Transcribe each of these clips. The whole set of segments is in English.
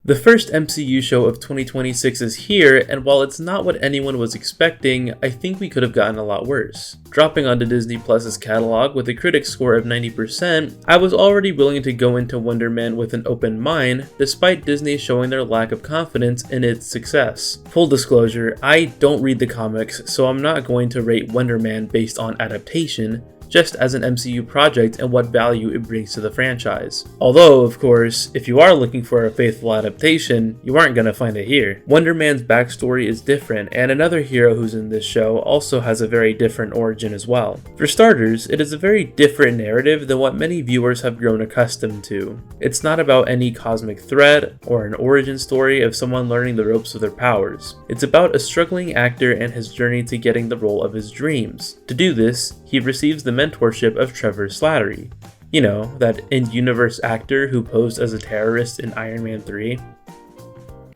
The first MCU show of 2026 is here, and while it's not what anyone was expecting, I think we could have gotten a lot worse. Dropping onto Disney Plus's catalog with a critic score of 90%, I was already willing to go into Wonder Man with an open mind, despite Disney showing their lack of confidence in its success. Full disclosure, I don't read the comics, so I'm not going to rate Wonder Man based on adaptation, just as an MCU project and what value it brings to the franchise. Although, of course, if you are looking for a faithful adaptation, you aren't gonna find it here. Wonder Man's backstory is different, and another hero who's in this show also has a very different origin as well. For starters, it is a very different narrative than what many viewers have grown accustomed to. It's not about any cosmic threat or an origin story of someone learning the ropes of their powers. It's about a struggling actor and his journey to getting the role of his dreams. To do this, he receives the mentorship of Trevor Slattery. You know, that in-universe actor who posed as a terrorist in Iron Man 3.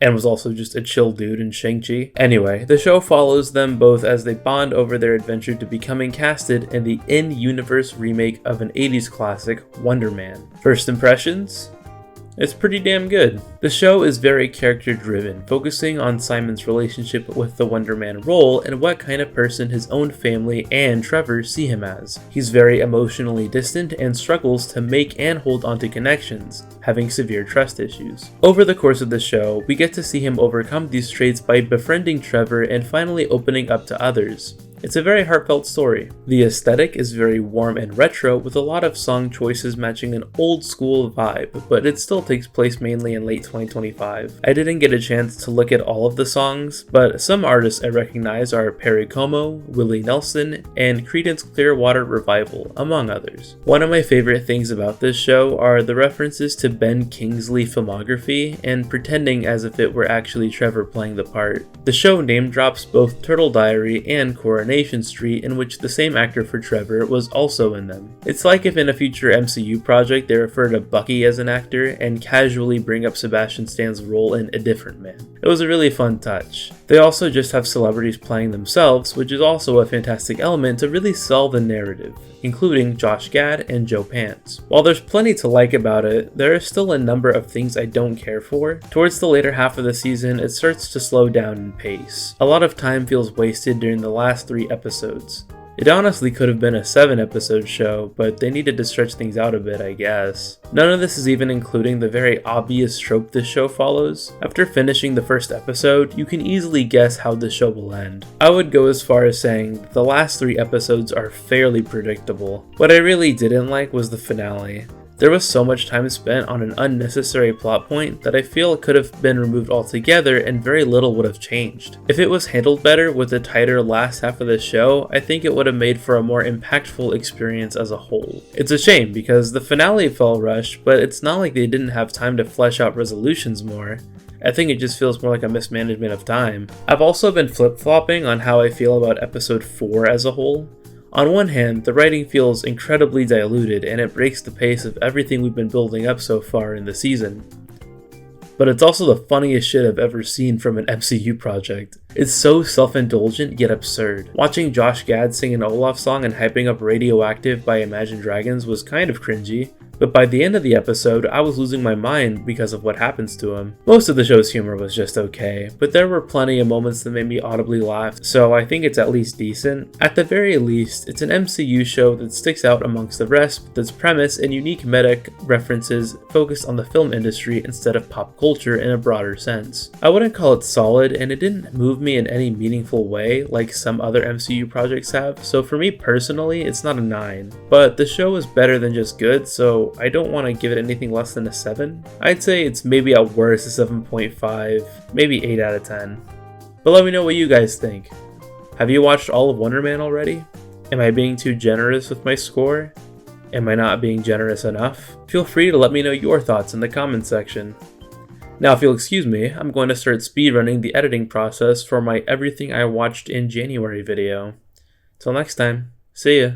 And was also just a chill dude in Shang-Chi. Anyway, the show follows them both as they bond over their adventure to becoming casted in the in-universe remake of an 80s classic, Wonder Man. First impressions? It's pretty damn good. The show is very character driven, focusing on Simon's relationship with the Wonder Man role and what kind of person his own family and Trevor see him as. He's very emotionally distant and struggles to make and hold onto connections, having severe trust issues. Over the course of the show, we get to see him overcome these traits by befriending Trevor and finally opening up to others. It's a very heartfelt story. The aesthetic is very warm and retro with a lot of song choices matching an old school vibe, but it still takes place mainly in late 2025. I didn't get a chance to look at all of the songs, but some artists I recognize are Perry Como, Willie Nelson, and Creedence Clearwater Revival, among others. One of my favorite things about this show are the references to Ben Kingsley filmography and pretending as if it were actually Trevor playing the part. The show name drops both Turtle Diary and Coronation Street, in which the same actor for Trevor was also in them. It's like if in a future MCU project they refer to Bucky as an actor and casually bring up Sebastian Stan's role in A Different Man. It was a really fun touch. They also just have celebrities playing themselves, which is also a fantastic element to really sell the narrative, including Josh Gad and Joe Pants. While there's plenty to like about it, there are still a number of things I don't care for. Towards the later half of the season, it starts to slow down in pace. A lot of time feels wasted during the last 3 episodes. It honestly could have been a 7-episode show, but they needed to stretch things out a bit, I guess. None of this is even including the very obvious trope this show follows. After finishing the first episode, you can easily guess how the show will end. I would go as far as saying that the last 3 episodes are fairly predictable. What I really didn't like was the finale. There was so much time spent on an unnecessary plot point that I feel it could have been removed altogether and very little would have changed. If it was handled better with a tighter last half of the show, I think it would have made for a more impactful experience as a whole. It's a shame because the finale felt rushed, but it's not like they didn't have time to flesh out resolutions more. I think it just feels more like a mismanagement of time. I've also been flip-flopping on how I feel about episode 4 as a whole. On one hand, the writing feels incredibly diluted and it breaks the pace of everything we've been building up so far in the season. But it's also the funniest shit I've ever seen from an MCU project. It's so self-indulgent yet absurd. Watching Josh Gad sing an Olaf song and hyping up Radioactive by Imagine Dragons was kind of cringy, but by the end of the episode, I was losing my mind because of what happens to him. Most of the show's humor was just okay, but there were plenty of moments that made me audibly laugh, so I think it's at least decent. At the very least, it's an MCU show that sticks out amongst the rest with its premise and unique meta references focused on the film industry instead of pop culture in a broader sense. I wouldn't call it solid, and it didn't move me in any meaningful way like some other MCU projects have, so for me personally, it's not a 9. But the show is better than just good, so I don't want to give it anything less than a 7. I'd say it's maybe at worst a 7.5, maybe 8 out of 10. But let me know what you guys think. Have you watched all of Wonder Man already? Am I being too generous with my score? Am I not being generous enough? Feel free to let me know your thoughts in the comments section. Now if you'll excuse me, I'm going to start speedrunning the editing process for my Everything I Watched in January video. Till next time, see ya!